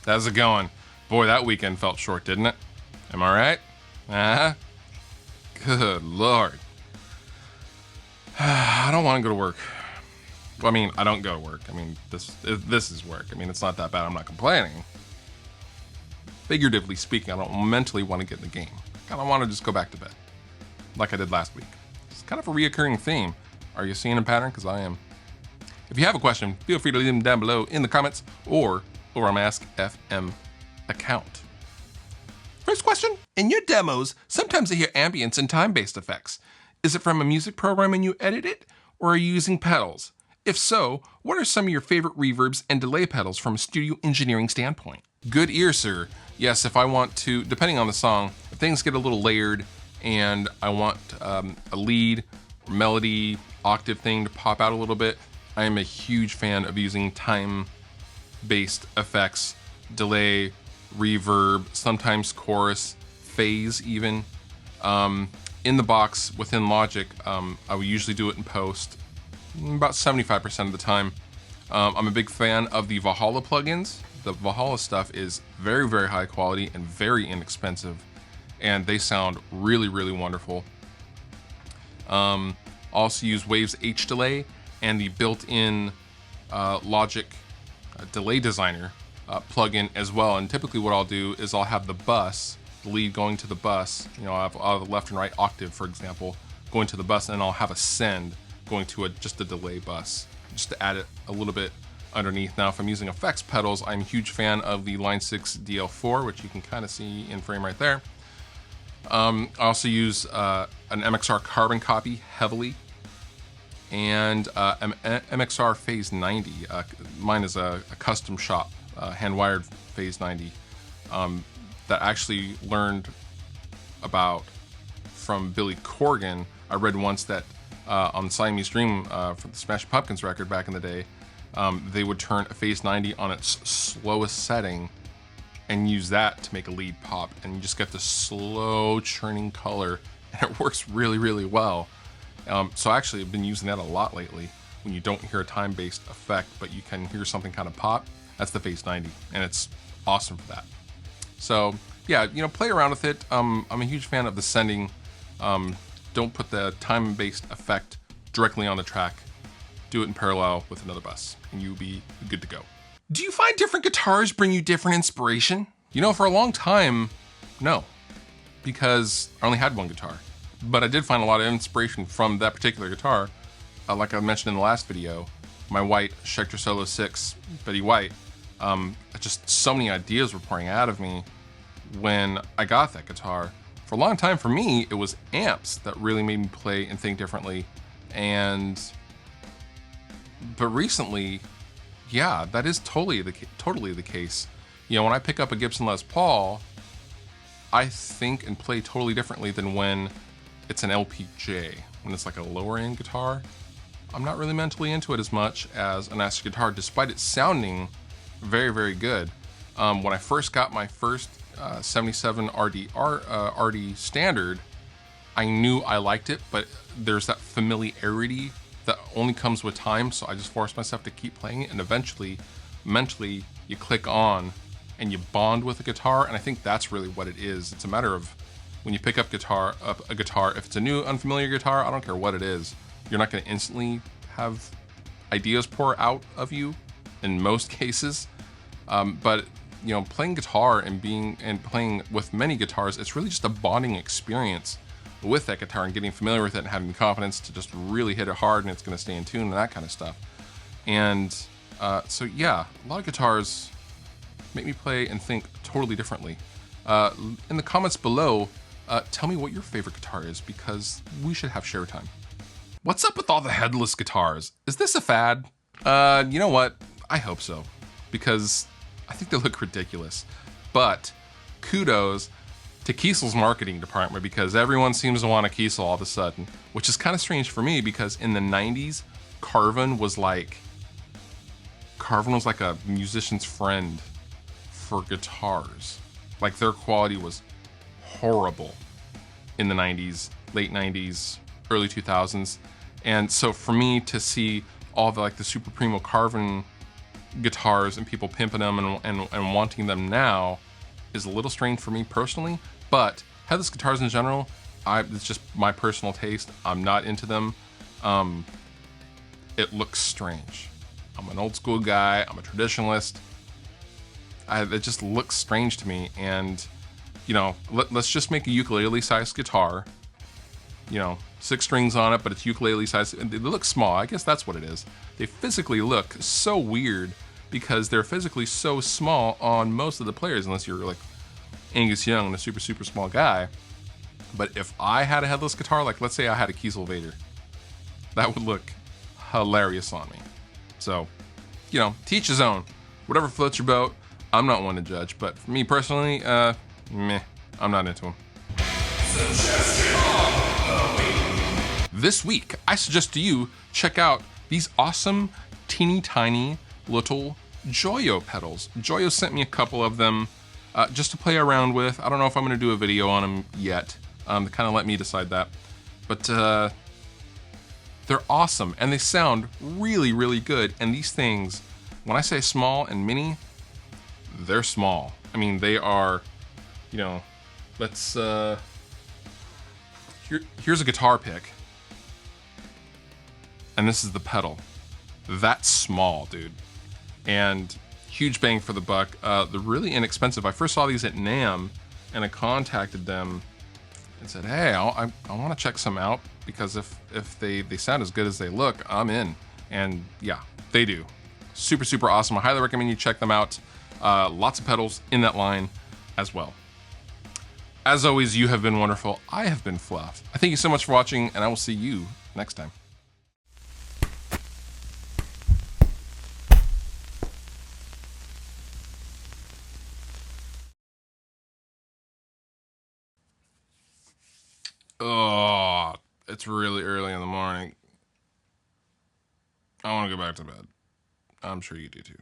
How's it going? Boy, that weekend felt short, didn't it? Am I right? Uh-huh. Good Lord. I don't want to go to work. Well, I mean, I don't go to work. I mean, this is work. I mean, it's not that bad. I'm not complaining. Figuratively speaking, I don't mentally want to get in the game. I kind of want to just go back to bed, like I did last week. It's kind of a reoccurring theme. Are you seeing a pattern? Because I am. If you have a question, feel free to leave them down below in the comments or over on my Ask FM account. First question. In your demos, sometimes I hear ambience and time-based effects. Is it from a music program and you edit it, or are you using pedals? If so, what are some of your favorite reverbs and delay pedals from a studio engineering standpoint? Good ear, sir. Yes, if I want to, depending on the song, if things get a little layered and I want a lead, melody, octave thing to pop out a little bit, I am a huge fan of using time-based effects, delay, reverb, sometimes chorus, phase even. In the box within Logic, I will usually do it in post about 75% of the time. I'm a big fan of the Valhalla plugins. The Valhalla stuff is very, very high quality and very inexpensive, and they sound really, really wonderful. Also use Waves H Delay and the built-in Logic Delay Designer plugin as well. And typically what I'll do is I'll have the bus, the lead going to the bus, you know, I'll have the left and right octave, for example, going to the bus, and I'll have a send going to just a delay bus, just to add it a little bit underneath. Now, if I'm using effects pedals, I'm a huge fan of the Line 6 DL4, which you can kind of see in frame right there. I also use an MXR carbon copy heavily, and MXR Phase 90. Mine is a custom shop, hand-wired Phase 90, that I actually learned about from Billy Corgan. I read once that on Siamese Dream for the Smashing Pumpkins record back in the day, they would turn a Phase 90 on its slowest setting and use that to make a lead pop, and you just get the slow churning color, and it works really, really well. So actually I've been using that a lot lately. When you don't hear a time-based effect, but you can hear something kind of pop, that's the Phase 90, and it's awesome for that. So yeah, you know, play around with it. I'm a huge fan of the sending. Don't put the time-based effect directly on the track. Do it in parallel with another bus, and you'll be good to go. Do you find different guitars bring you different inspiration? You know, for a long time, no, because I only had one guitar. But I did find a lot of inspiration from that particular guitar. Like I mentioned in the last video, my white Schecter Solo 6 Betty White, just so many ideas were pouring out of me when I got that guitar. For a long time, for me, it was amps that really made me play and think differently. But recently, yeah, that is totally the case. You know, when I pick up a Gibson Les Paul, I think and play totally differently than when it's an LPJ. When it's like a lower end guitar, I'm not really mentally into it as much as an acoustic guitar, despite it sounding very, very good. When I first got my first 77 RD Standard, I knew I liked it, but there's that familiarity that only comes with time, so I just forced myself to keep playing it, and eventually, mentally, you click on and you bond with a guitar, and I think that's really what it is. It's a matter of when you pick up a guitar, if it's a new, unfamiliar guitar, I don't care what it is, you're not going to instantly have ideas pour out of you in most cases. But you know, playing guitar and playing with many guitars, it's really just a bonding experience with that guitar and getting familiar with it and having the confidence to just really hit it hard and it's going to stay in tune and that kind of stuff. And so yeah, a lot of guitars make me play and think totally differently. In the comments below, tell me what your favorite guitar is, because we should have share time. What's up with all the headless guitars? Is this a fad? You know what? I hope so, because I think they look ridiculous. But kudos to Kiesel's marketing department, because everyone seems to want a Kiesel all of a sudden, which is kind of strange for me, because in the 90s, Carvin was like a musician's friend for guitars. Like, their quality was horrible in the 90s, late 90s, early 2000s. And so for me to see all the, like, the Super Primo Carvin guitars and people pimping them and wanting them now is a little strange for me personally, but headless guitars in general, it's just my personal taste. I'm not into them. It looks strange. I'm an old school guy. I'm a traditionalist. It just looks strange to me. And, you know, let's just make a ukulele-sized guitar. You know, 6 strings on it, but it's ukulele-sized. They look small. I guess that's what it is. They physically look so weird because they're physically so small on most of the players, unless you're like Angus Young and a super, super small guy. But if I had a headless guitar, like let's say I had a Kiesel Vader, that would look hilarious on me. So, you know, teach his own. Whatever floats your boat. I'm not one to judge, but for me personally, meh, I'm not into them. This week, I suggest to you check out these awesome, teeny tiny little Joyo pedals. Joyo sent me a couple of them just to play around with. I don't know if I'm going to do a video on them yet. To kind of let me decide that. But they're awesome, and they sound really, really good. And these things, when I say small and mini, they're small. I mean, they are, you know, let's, here's a guitar pick. And this is the pedal. That's small, dude. And huge bang for the buck. They're really inexpensive. I first saw these at NAMM, and I contacted them and said, hey, I want to check some out, because if they sound as good as they look, I'm in. And yeah, they do. Super, super awesome. I highly recommend you check them out. Lots of pedals in that line as well. As always, you have been wonderful. I have been Fluff. I thank you so much for watching, and I will see you next time. Oh, it's really early in the morning. I want to go back to bed. I'm sure you do too.